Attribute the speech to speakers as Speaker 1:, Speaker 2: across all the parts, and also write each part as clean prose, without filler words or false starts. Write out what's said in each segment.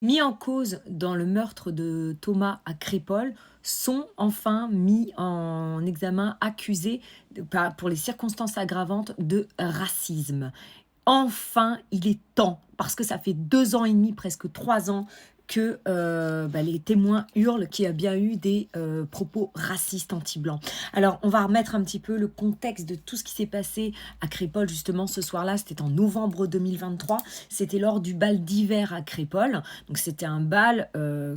Speaker 1: mis en cause dans le meurtre de Thomas à Crépol sont enfin mis en examen, accusés pour les circonstances aggravantes de racisme. Enfin, il est temps, parce que ça fait 2 ans et demi, presque 3 ans, que les témoins hurlent qu'il y a bien eu des propos racistes anti-blancs. Alors, on va remettre un petit peu le contexte de tout ce qui s'est passé à Crépol, justement, ce soir-là. C'était en novembre 2023. C'était lors du bal d'hiver à Crépol. Donc, c'était un bal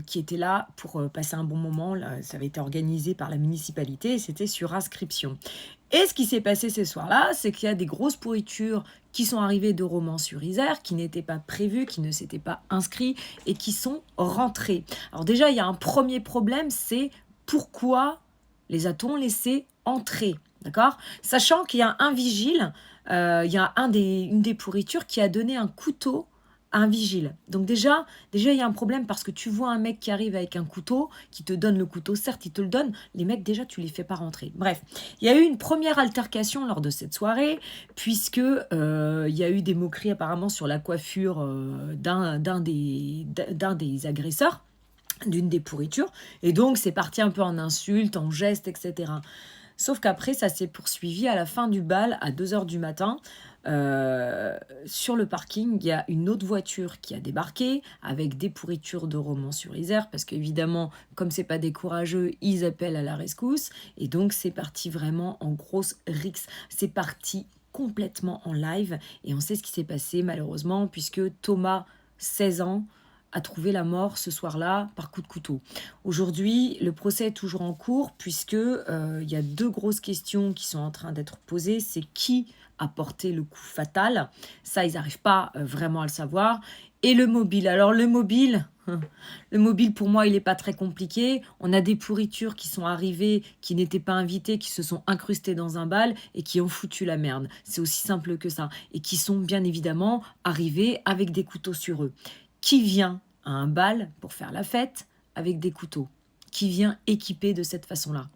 Speaker 1: qui était là pour passer un bon moment. Là, ça avait été organisé par la municipalité et c'était sur inscription. Et ce qui s'est passé ce soir-là, c'est qu'il y a des grosses pourritures qui sont arrivées de Romans-sur-Isère, qui n'étaient pas prévues, qui ne s'étaient pas inscrits et qui sont rentrées. Alors déjà, il y a un premier problème, c'est pourquoi les a-t-on laissés entrer, d'accord? Sachant qu'il y a un vigile, il y a une des pourritures qui a donné un couteau à un vigile. Donc déjà, il y a un problème parce que tu vois un mec qui arrive avec un couteau, qui te donne le couteau, certes, il te le donne, les mecs, déjà, tu les fais pas rentrer. Bref, il y a eu une première altercation lors de cette soirée, puisque il y a eu des moqueries apparemment sur la coiffure d'un des agresseurs, d'une des pourritures, et donc c'est parti un peu en insultes, en gestes, etc. Sauf qu'après, ça s'est poursuivi à la fin du bal, à 2 heures du matin. Sur le parking, il y a une autre voiture qui a débarqué avec des pourritures de Romans-sur-Isère, parce qu'évidemment, comme c'est pas des courageux, ils appellent à la rescousse. Et donc, c'est parti vraiment en grosse rixe. C'est parti complètement en live. Et on sait ce qui s'est passé, malheureusement, puisque Thomas, 16 ans, a trouvé la mort ce soir-là par coup de couteau. Aujourd'hui, le procès est toujours en cours puisque il y a 2 grosses questions qui sont en train d'être posées. C'est qui a porté le coup fatal? Ça, ils n'arrivent pas vraiment à le savoir. Et le mobile. Alors le mobile, le mobile pour moi, il n'est pas très compliqué. On a des pourritures qui sont arrivées, qui n'étaient pas invitées, qui se sont incrustées dans un bal et qui ont foutu la merde. C'est aussi simple que ça. Et qui sont bien évidemment arrivés avec des couteaux sur eux. Qui vient à un bal pour faire la fête avec des couteaux? Qui vient équipé de cette façon-là?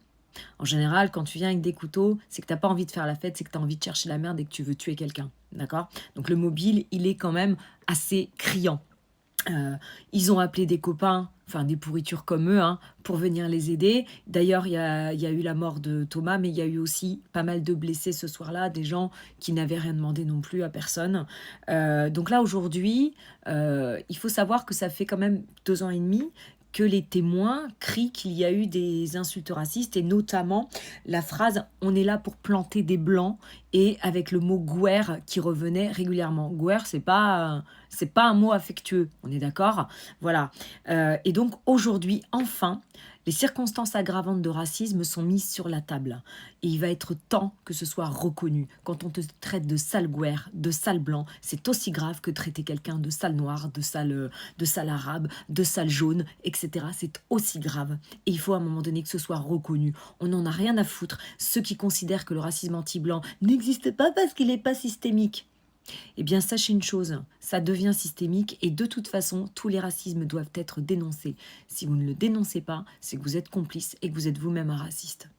Speaker 1: En général, quand tu viens avec des couteaux, c'est que tu n'as pas envie de faire la fête, c'est que tu as envie de chercher la merde et que tu veux tuer quelqu'un. D'accord? Donc le mobile, il est quand même assez criant. Ils ont appelé des copains, enfin des pourritures comme eux, hein, pour venir les aider. D'ailleurs, il y a eu la mort de Thomas, mais il y a eu aussi pas mal de blessés ce soir-là, des gens qui n'avaient rien demandé non plus à personne. Donc là, aujourd'hui, il faut savoir que ça fait quand même 2 ans et demi que les témoins crient qu'il y a eu des insultes racistes et notamment la phrase «on est là pour planter des blancs» et avec le mot «gouer» qui revenait régulièrement. Gouer, c'est pas un mot affectueux, on est d'accord? Voilà. Et donc aujourd'hui, enfin, les circonstances aggravantes de racisme sont mises sur la table. Et il va être temps que ce soit reconnu. Quand on te traite de sale gouer, de sale blanc, c'est aussi grave que traiter quelqu'un de sale noir, de sale arabe, de sale jaune, etc. C'est aussi grave. Et il faut à un moment donné que ce soit reconnu. On n'en a rien à foutre. Ceux qui considèrent que le racisme anti-blanc n'existe pas parce qu'il n'est pas systémique. Eh bien, sachez une chose, ça devient systémique et de toute façon, tous les racismes doivent être dénoncés. Si vous ne le dénoncez pas, c'est que vous êtes complice et que vous êtes vous-même un raciste.